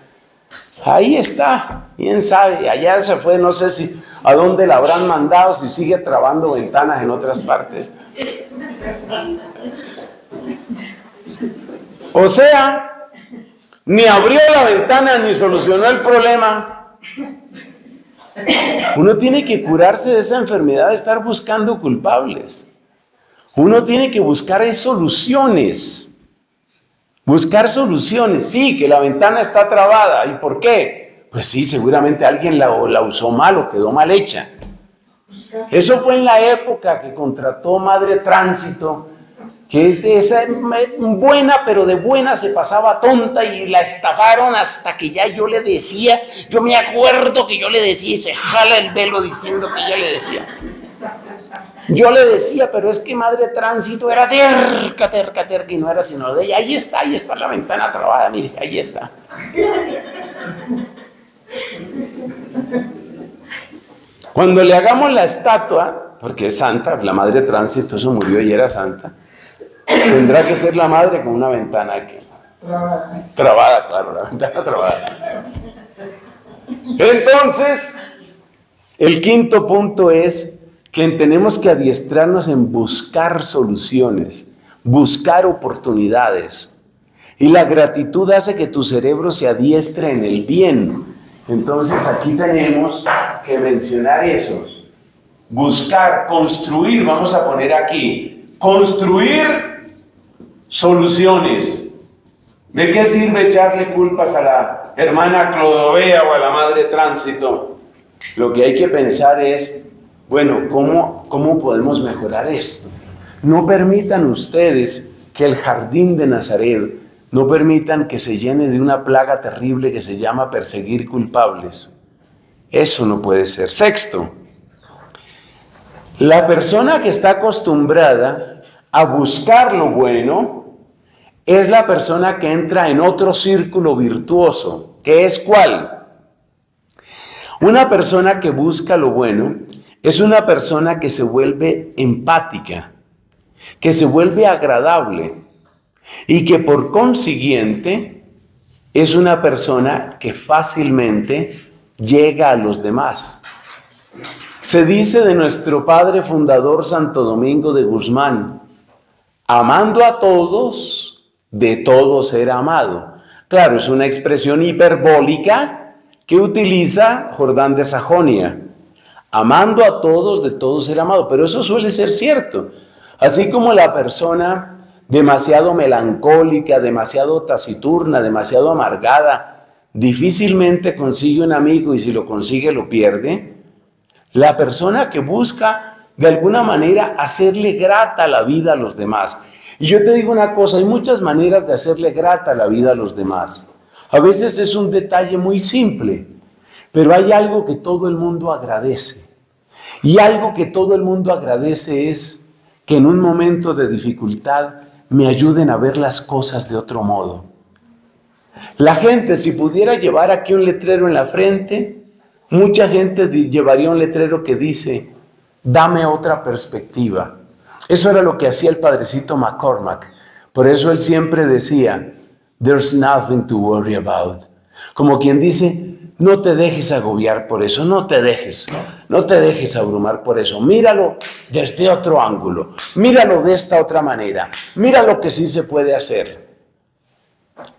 Ahí está, quién sabe, allá se fue, no sé si a dónde la habrán mandado, si sigue trabando ventanas en otras partes. O sea, ni abrió la ventana ni solucionó el problema. Uno tiene que curarse de esa enfermedad de estar buscando culpables. Uno tiene que buscar soluciones. Buscar soluciones. Sí, que la ventana está trabada. ¿Y por qué? Pues sí, seguramente alguien la usó mal o quedó mal hecha. Eso fue en la época que contrató Madre Tránsito, que esa buena, pero de buena se pasaba tonta y la estafaron hasta que ya yo le decía, yo me acuerdo que yo le decía y se jala el velo diciendo que ya le decía. Yo le decía, pero es que Madre Tránsito era terca, y no era sino de ella. Ahí está la ventana trabada, mire, ahí está. Cuando le hagamos la estatua, porque es santa, la Madre Tránsito, eso murió y era santa, tendrá que ser la madre con una ventana que trabada, claro, la ventana trabada. Entonces, el quinto punto es que tenemos que adiestrarnos en buscar soluciones, buscar oportunidades. Y la gratitud hace que tu cerebro se adiestre en el bien. Entonces aquí tenemos que mencionar eso. Buscar, construir, vamos a poner aquí, construir soluciones. ¿De qué sirve echarle culpas a la hermana Clodovea o a la Madre Tránsito? Lo que hay que pensar es, bueno, ¿cómo podemos mejorar esto? No permitan ustedes que el jardín de Nazaret, no permitan que se llene de una plaga terrible que se llama perseguir culpables. Eso no puede ser. Sexto, la persona que está acostumbrada a buscar lo bueno es la persona que entra en otro círculo virtuoso, que es ¿cuál? Una persona que busca lo bueno es una persona que se vuelve empática, que se vuelve agradable y que por consiguiente es una persona que fácilmente llega a los demás. Se dice de nuestro padre fundador Santo Domingo de Guzmán: amando a todos, de todos era amado. Claro, es una expresión hiperbólica que utiliza Jordán de Sajonia. Amando a todos, de todos ser amado. Pero eso suele ser cierto. Así como la persona demasiado melancólica, demasiado taciturna, demasiado amargada, difícilmente consigue un amigo y si lo consigue lo pierde. La persona que busca de alguna manera hacerle grata la vida a los demás. Y yo te digo una cosa, hay muchas maneras de hacerle grata la vida a los demás. A veces es un detalle muy simple, pero hay algo que todo el mundo agradece. Y algo que todo el mundo agradece es que en un momento de dificultad me ayuden a ver las cosas de otro modo. La gente, si pudiera llevar aquí un letrero en la frente, mucha gente llevaría un letrero que dice: dame otra perspectiva. Eso era lo que hacía el padrecito McCormack. Por eso él siempre decía: there's nothing to worry about. Como quien dice: no te dejes agobiar por eso, no te dejes abrumar por eso. Míralo desde otro ángulo, míralo de esta otra manera, mira lo que sí se puede hacer.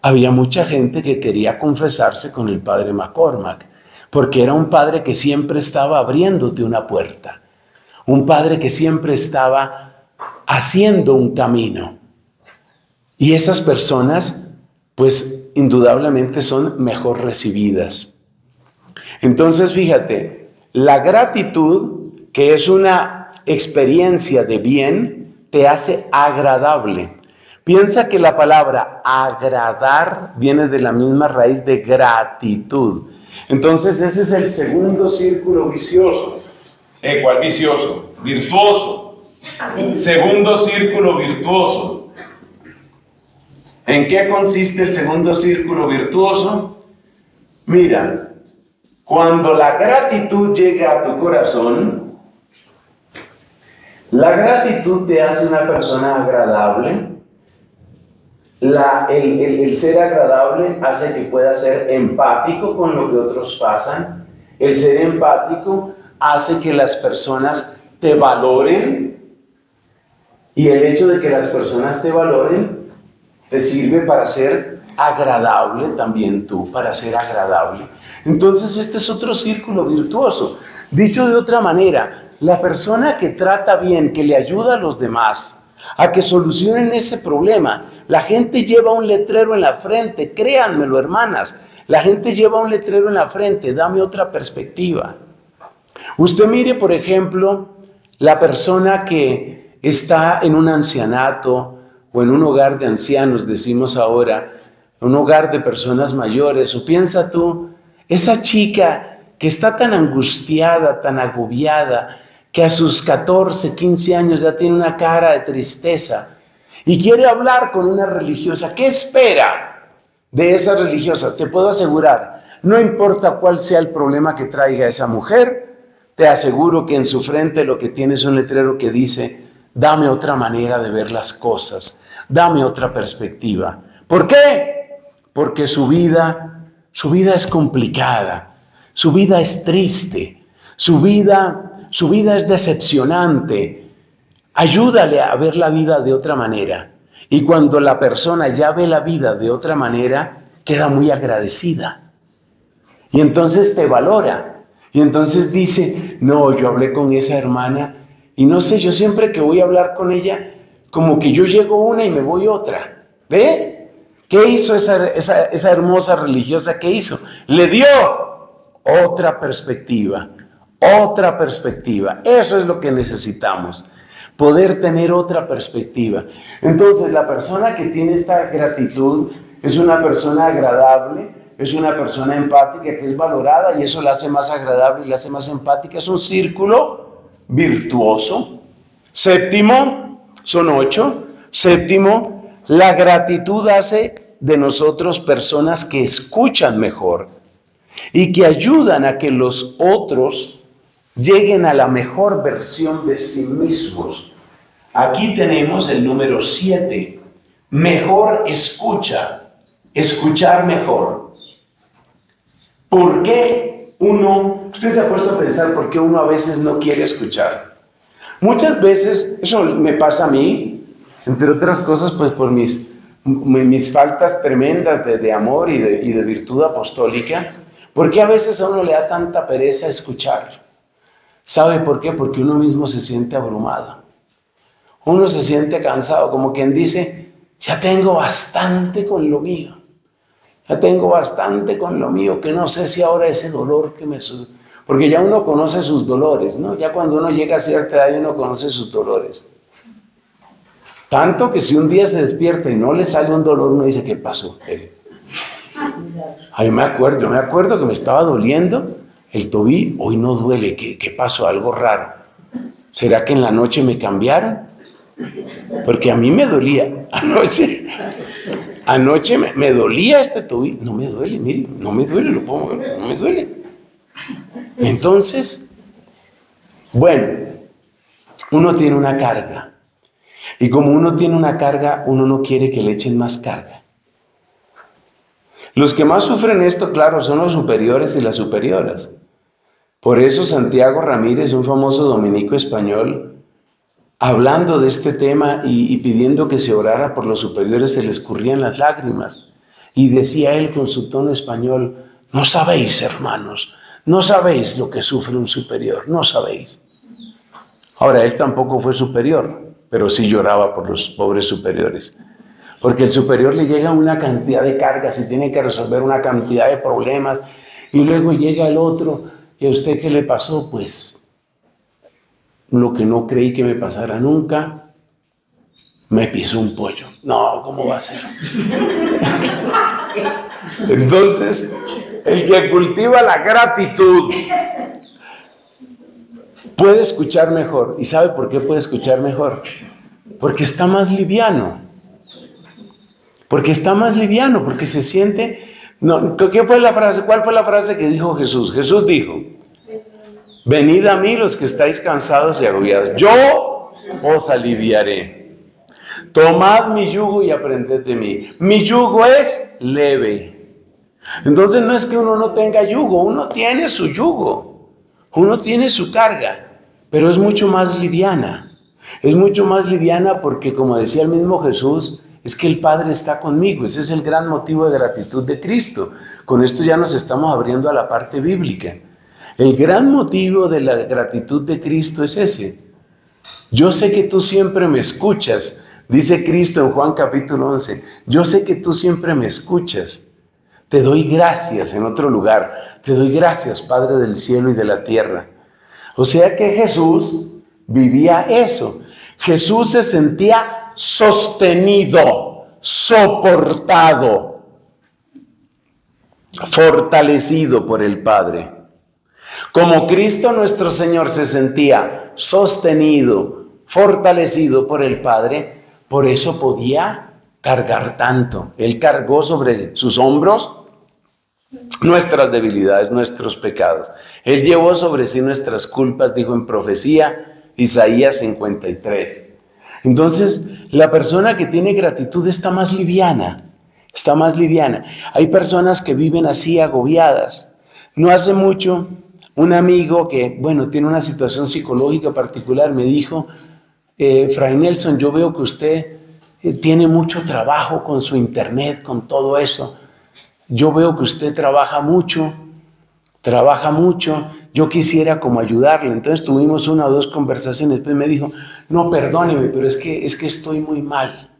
Había mucha gente que quería confesarse con el padre McCormack, porque era un padre que siempre estaba abriéndote una puerta, un padre que siempre estaba haciendo un camino. Y esas personas, pues indudablemente son mejor recibidas. Entonces, fíjate, la gratitud, que es una experiencia de bien, te hace agradable. Piensa que la palabra agradar viene de la misma raíz de gratitud. Entonces, ese es el segundo círculo vicioso. ¿Cuál vicioso? Virtuoso. Amén. Segundo círculo virtuoso. ¿En qué consiste el segundo círculo virtuoso? Mira, cuando la gratitud llega a tu corazón, la gratitud te hace una persona agradable. El ser agradable hace que puedas ser empático con lo que otros pasan. El ser empático hace que las personas te valoren. Y el hecho de que las personas te valoren te sirve para ser agradable también tú, para ser agradable. Entonces este es otro círculo virtuoso. Dicho de otra manera, la persona que trata bien, que le ayuda a los demás a que solucionen ese problema. La gente lleva un letrero en la frente, créanmelo, hermanas, la gente lleva un letrero en la frente: dame otra perspectiva. Usted mire, por ejemplo, la persona que está en un ancianato o en un hogar de ancianos, decimos ahora, un hogar de personas mayores, o piensa tú, esa chica que está tan angustiada, tan agobiada, que a sus 14, 15 años ya tiene una cara de tristeza y quiere hablar con una religiosa. ¿Qué espera de esa religiosa? Te puedo asegurar, no importa cuál sea el problema que traiga esa mujer, te aseguro que en su frente lo que tiene es un letrero que dice: dame otra manera de ver las cosas, dame otra perspectiva. ¿Por qué? Porque su vida es complicada, su vida es triste, su vida es decepcionante. Ayúdale a ver la vida de otra manera. Y cuando la persona ya ve la vida de otra manera, queda muy agradecida. Y entonces te valora. Y entonces dice: no, yo hablé con esa hermana y no sé, yo siempre que voy a hablar con ella, como que yo llego una y me voy otra. ¿Ve? ¿Qué hizo esa hermosa religiosa? ¿Qué hizo? Le dio otra perspectiva. Otra perspectiva. Eso es lo que necesitamos. Poder tener otra perspectiva. Entonces, la persona que tiene esta gratitud es una persona agradable, es una persona empática que es valorada y eso la hace más agradable y la hace más empática. Es un círculo virtuoso. Séptimo, son 8. Séptimo, la gratitud hace de nosotros personas que escuchan mejor y que ayudan a que los otros lleguen a la mejor versión de sí mismos. Aquí tenemos el número 7. Mejor escucha. Escuchar mejor. ¿Por qué usted se ha puesto a pensar por qué uno a veces no quiere escuchar? Muchas veces, eso me pasa a mí, entre otras cosas, pues por mis faltas tremendas de amor y de virtud apostólica, porque a veces a uno le da tanta pereza escuchar. ¿Sabe por qué? Porque uno mismo se siente abrumado. Uno se siente cansado, como quien dice, ya tengo bastante con lo mío. Ya tengo bastante con lo mío, que no sé si ahora ese dolor que me sube. Porque ya uno conoce sus dolores, ¿no? Ya cuando uno llega a cierta edad, uno conoce sus dolores. Tanto que si un día se despierta y no le sale un dolor, uno dice, ¿qué pasó? Ay, yo me acuerdo que me estaba doliendo el tobillo, hoy no duele, ¿qué pasó? Algo raro. ¿Será que en la noche me cambiaron? Porque a mí me dolía anoche me dolía este tobillo, no me duele, mire, no me duele, lo puedo ver, no me duele. Entonces, bueno, uno tiene una carga. Y como uno tiene una carga, uno no quiere que le echen más carga. Los que más sufren esto, claro, son los superiores y las superioras. Por eso Santiago Ramírez, un famoso dominico español, hablando de este tema y pidiendo que se orara por los superiores, se le escurrían las lágrimas. Y decía él con su tono español, no sabéis, hermanos, no sabéis lo que sufre un superior, no sabéis. Ahora, él tampoco fue superior, pero sí lloraba por los pobres superiores. Porque el superior le llega una cantidad de cargas y tiene que resolver una cantidad de problemas. Y luego llega el otro, ¿y a usted qué le pasó? Pues lo que no creí que me pasara nunca, me pisó un pollo. No, ¿cómo va a ser? Entonces, el que cultiva la gratitud puede escuchar mejor. ¿Y sabe por qué puede escuchar mejor? Porque está más liviano. Porque está más liviano, porque se siente... No, ¿qué fue la frase? ¿Cuál fue la frase que dijo Jesús? Jesús dijo, venid a mí los que estáis cansados y agobiados, yo os aliviaré. Tomad mi yugo y aprended de mí. Mi yugo es leve. Entonces no es que uno no tenga yugo, uno tiene su yugo, uno tiene su carga, pero es mucho más liviana. Es mucho más liviana porque, como decía el mismo Jesús, es que el Padre está conmigo. Ese es el gran motivo de gratitud de Cristo. Con esto ya nos estamos abriendo a la parte bíblica. El gran motivo de la gratitud de Cristo es ese. Yo sé que tú siempre me escuchas, dice Cristo en Juan capítulo 11. Yo sé que tú siempre me escuchas. Te doy gracias en otro lugar. Te doy gracias, Padre del cielo y de la tierra. O sea que Jesús vivía eso. Jesús se sentía sostenido, soportado, fortalecido por el Padre. Como Cristo nuestro Señor se sentía sostenido, fortalecido por el Padre, por eso podía cargar tanto. Él cargó sobre sus hombros nuestras debilidades, nuestros pecados. Él llevó sobre sí nuestras culpas, dijo en profecía Isaías 53. Entonces, la persona que tiene gratitud está más liviana, está más liviana. Hay personas que viven así agobiadas. No hace mucho, un amigo que, bueno, tiene una situación psicológica particular, me dijo, Fray Nelson, yo veo que usted tiene mucho trabajo con su internet, con todo eso. Yo veo que usted trabaja mucho, yo quisiera como ayudarle. Entonces tuvimos una o dos conversaciones, después me dijo, no, perdóneme, pero es que estoy muy mal,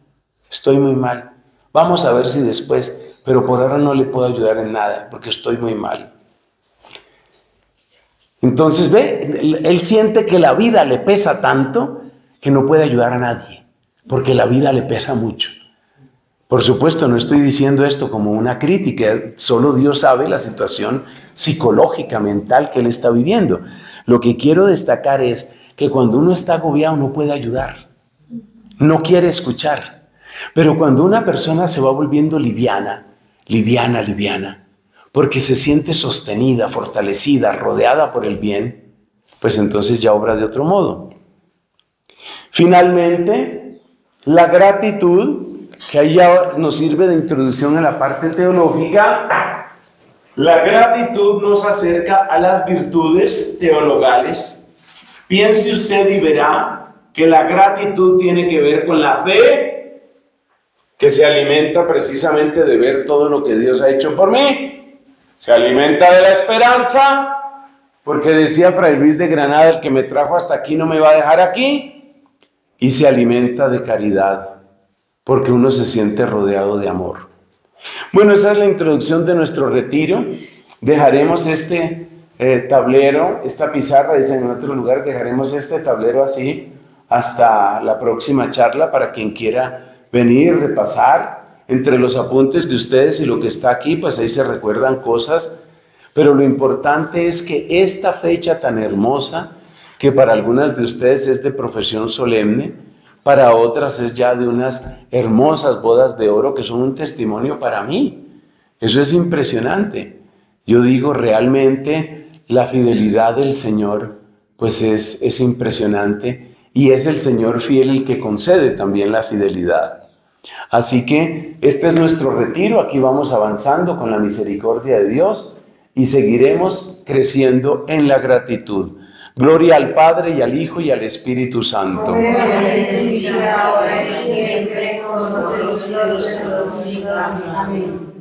vamos a ver si después, pero por ahora no le puedo ayudar en nada, porque estoy muy mal. Entonces, él siente que la vida le pesa tanto que no puede ayudar a nadie, porque la vida le pesa mucho. Por supuesto, no estoy diciendo esto como una crítica, solo Dios sabe la situación psicológica, mental que él está viviendo. Lo que quiero destacar es que cuando uno está agobiado no puede ayudar, no quiere escuchar. Pero cuando una persona se va volviendo liviana, porque se siente sostenida, fortalecida, rodeada por el bien, pues entonces ya obra de otro modo. Finalmente, la gratitud, que ahí ya nos sirve de introducción en la parte teológica. La gratitud nos acerca a las virtudes teologales. Piense usted y verá que la gratitud tiene que ver con la fe, que se alimenta precisamente de ver todo lo que Dios ha hecho por mí. Se alimenta de la esperanza, porque decía Fray Luis de Granada, el que me trajo hasta aquí no me va a dejar aquí. Y se alimenta de caridad, porque uno se siente rodeado de amor. Bueno, esa es la introducción de nuestro retiro. Dejaremos este tablero, esta pizarra, dicen en otro lugar, dejaremos este tablero así hasta la próxima charla para quien quiera venir, repasar. Entre los apuntes de ustedes y lo que está aquí, pues ahí se recuerdan cosas. Pero lo importante es que esta fecha tan hermosa, que para algunas de ustedes es de profesión solemne, para otras es ya de unas hermosas bodas de oro que son un testimonio para mí. Eso es impresionante. Yo digo, realmente la fidelidad del Señor pues es impresionante, y es el Señor fiel el que concede también la fidelidad. Así que este es nuestro retiro. Aquí vamos avanzando con la misericordia de Dios y seguiremos creciendo en la gratitud. Gloria al Padre, y al Hijo, y al Espíritu Santo. Ahora y siempre, por los siglos de los siglos. Amén.